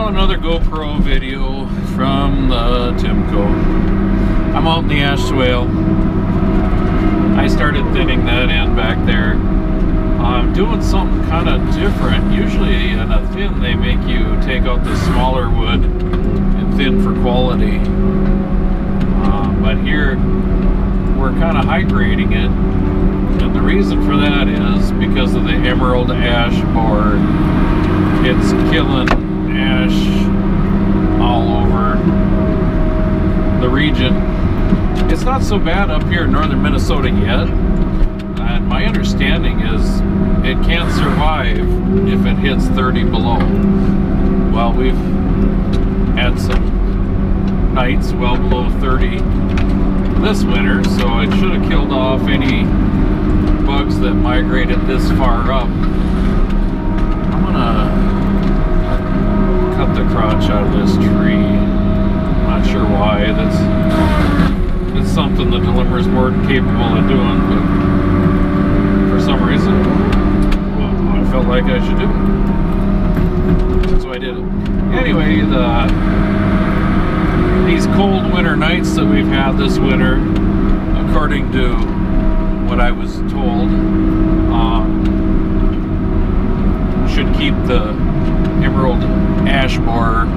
Another GoPro video from the Timbco. I'm out in the ash swale. I started thinning that end back there. I'm doing something kind of different. Usually in a thin they make you take out the smaller wood and thin for quality. But here we're kind of high grading it. And the reason for that is because of the emerald ash borer. It's killing ash all over the region. It's not so bad up here in northern Minnesota yet, and my understanding is it can't survive if it hits 30 below. Well, we've had some nights well below 30 this winter, so it should have killed off any bugs that migrated this far up. I'm gonna cut the crotch out of this tree. I'm not sure why. It's something the Delimmer's more than capable of doing, but for some reason, well, I felt like I should do it. So I did it. Anyway, these cold winter nights that we've had this winter, according to what I was told, should keep the emerald ash borer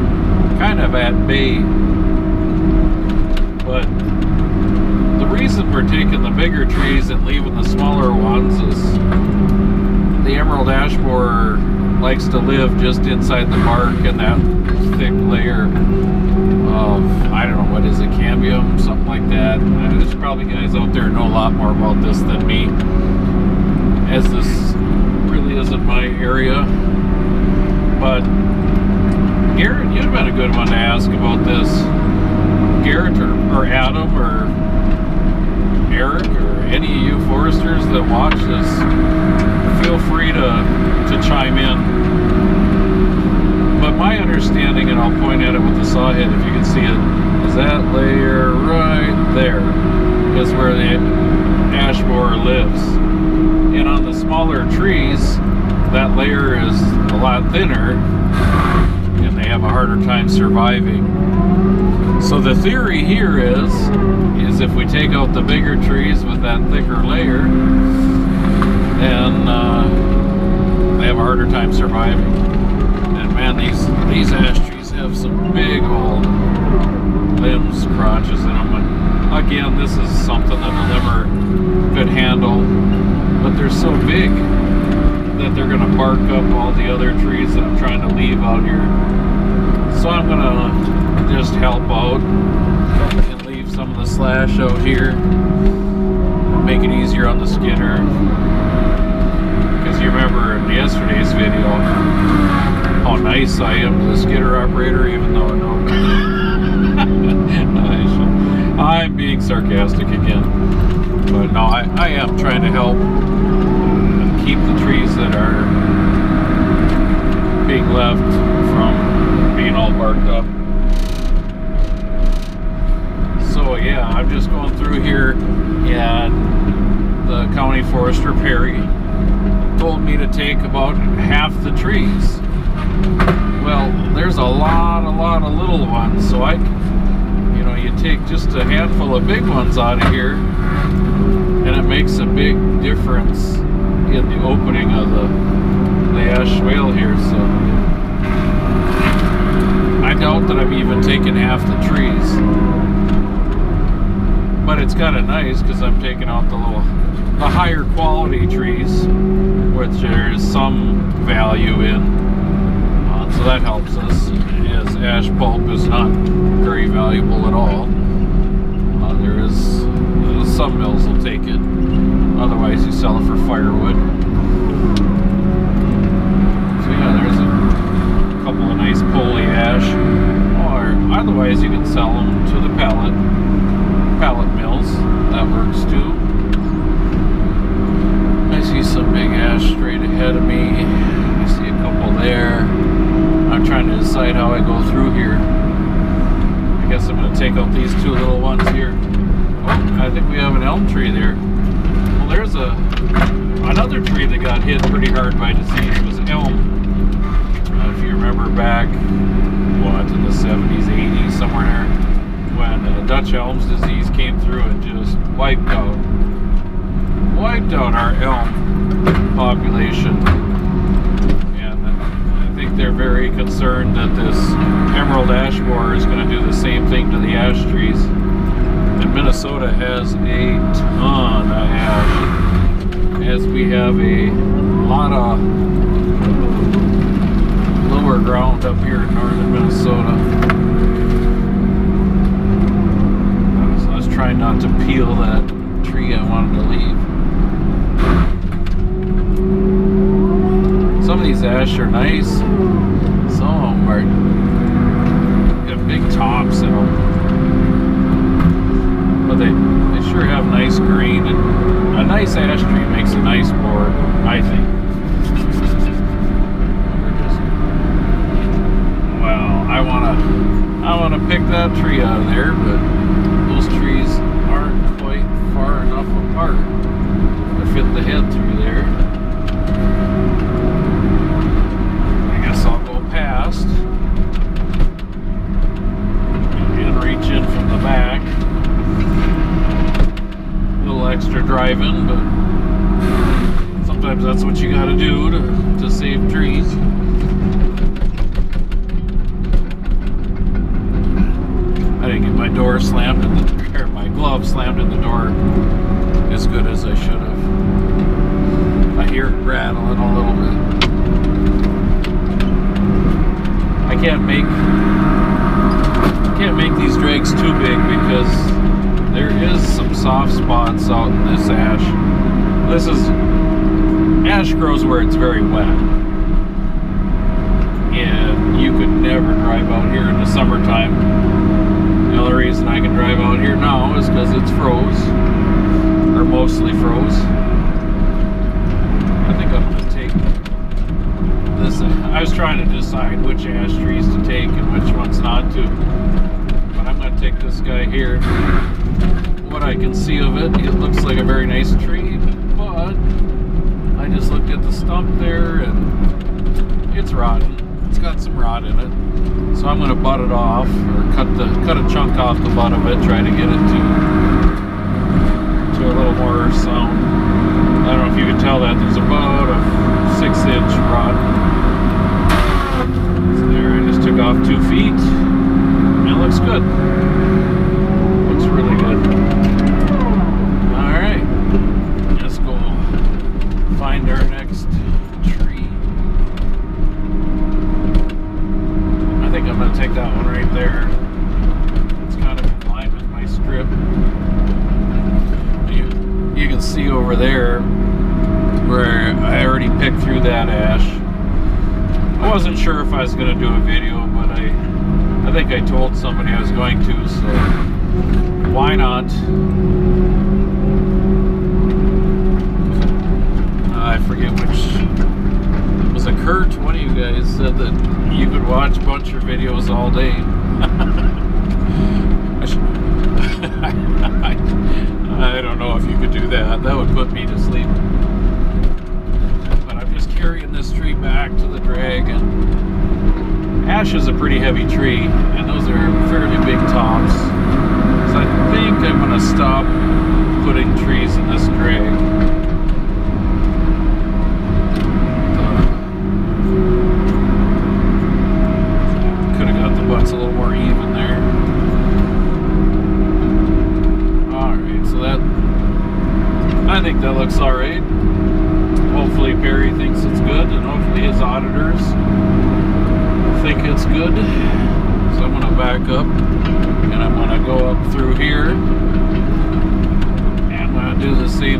kind of at bay. But the reason we're taking the bigger trees and leaving the smaller ones is the emerald ash borer likes to live just inside the bark and that thick layer of, I don't know, what is it, cambium, something like that. There's probably guys out there who know a lot more about this than me, as this really isn't my area. But Garrett, you'd have been a good one to ask about this. Garrett or Adam or Eric or any of you foresters that watch this, feel free to chime in. But my understanding, and I'll point at it with the saw head if you can see it, is that layer right there is where the ash borer lives. And on the smaller trees, that layer is a lot thinner and they have a harder time surviving. So the theory here is if we take out the bigger trees with that thicker layer, then they have a harder time surviving. And man, these ash trees have some big old limbs, crotches in them. And again, this is something that the Delimmer could handle, but they're so big that they're going to bark up all the other trees that I'm trying to leave out here. So I'm going to just help out and leave some of the slash out here, make it easier on the skidder. Because you remember in yesterday's video how nice I am to the skidder operator, even though I'm being sarcastic again. But no, I am trying to help keep the trees that are being left from being all barked up. So yeah, I'm just going through here, and the county forester Perry told me to take about half the trees. Well, there's a lot of little ones, so you take just a handful of big ones out of here, and it makes a big difference in the opening of the ash swale here. So I doubt that I'm even taking half the trees, but it's kind of nice because I'm taking out the higher quality trees, which there is some value in. So that helps us, as ash pulp is not very valuable at all. Some mills will take it, otherwise you sell it for firewood. So yeah, there's a couple of nice pulley ash, or otherwise you can sell them to the pallet mills. That works too. I see some big ash straight ahead of me. I see a couple there. I'm trying to decide how I go through here. I guess I'm going to take out these two little ones here. Oh, I think we have an elm tree there. Well, there's another tree that got hit pretty hard by disease. It was elm. If you remember back got to the 70s, 80s, somewhere there, when Dutch elms disease came through and just wiped out our elm population. And I think they're very concerned that this emerald ash borer is going to do the same thing to the ash trees. And Minnesota has a ton of ash, as we have a lot of lower ground up here in northern Minnesota. So I was trying not to peel that tree I wanted to leave. Some of these ash are nice. Some of them are got big tops in them. But they sure have nice green, and a nice ash tree makes a nice board, I think. Well, I wanna pick that tree out of there, but those trees aren't quite far enough apart to fit the head through there. I guess I'll go past and reach in from the back. Extra driving, but sometimes that's what you gotta do to save trees. I didn't get my door slammed in or my glove slammed in the door as good as I should have. I hear it rattling a little bit. I can't make these drags too big because there is some soft spots out in this ash. Ash grows where it's very wet. And you could never drive out here in the summertime. The only reason I can drive out here now is because it's froze. Or mostly froze. I think I'm going to take this. I was trying to decide which ash trees to take and which ones not to. But I'm going to take this guy here. What I can see of it, it looks like a very nice tree, but I just looked at the stump there and it's rotten. It's got some rot in it, so I'm going to butt it off or cut a chunk off the butt of it, try to get it to a little more sound. I don't know if you can tell that there's about a 6-inch rot. So there, I just took off 2 feet, and it looks good. Looks really good. Alright, let's go find our next tree. I think I'm going to take that one right there. It's kind of in line with my strip. You can see over there where I already picked through that ash. I wasn't sure if I was going to do a video, but I think I told somebody I was going to, so why not? I forget which. Was it Kurt? One of you guys said that you could watch a bunch of videos all day. I don't know if you could do that. That would put me to sleep. But I'm just carrying this tree back to the drag, and ash is a pretty heavy tree, and those are fairly big tops. So I think I'm going to stop putting trees in this drag. Could have got the butts a little more even there. Alright, so I think that looks alright. Hopefully Perry thinks it's good, and hopefully his auditors think it's good. So I'm going to back up, and I'm going to go up through here, and I'm going to do the same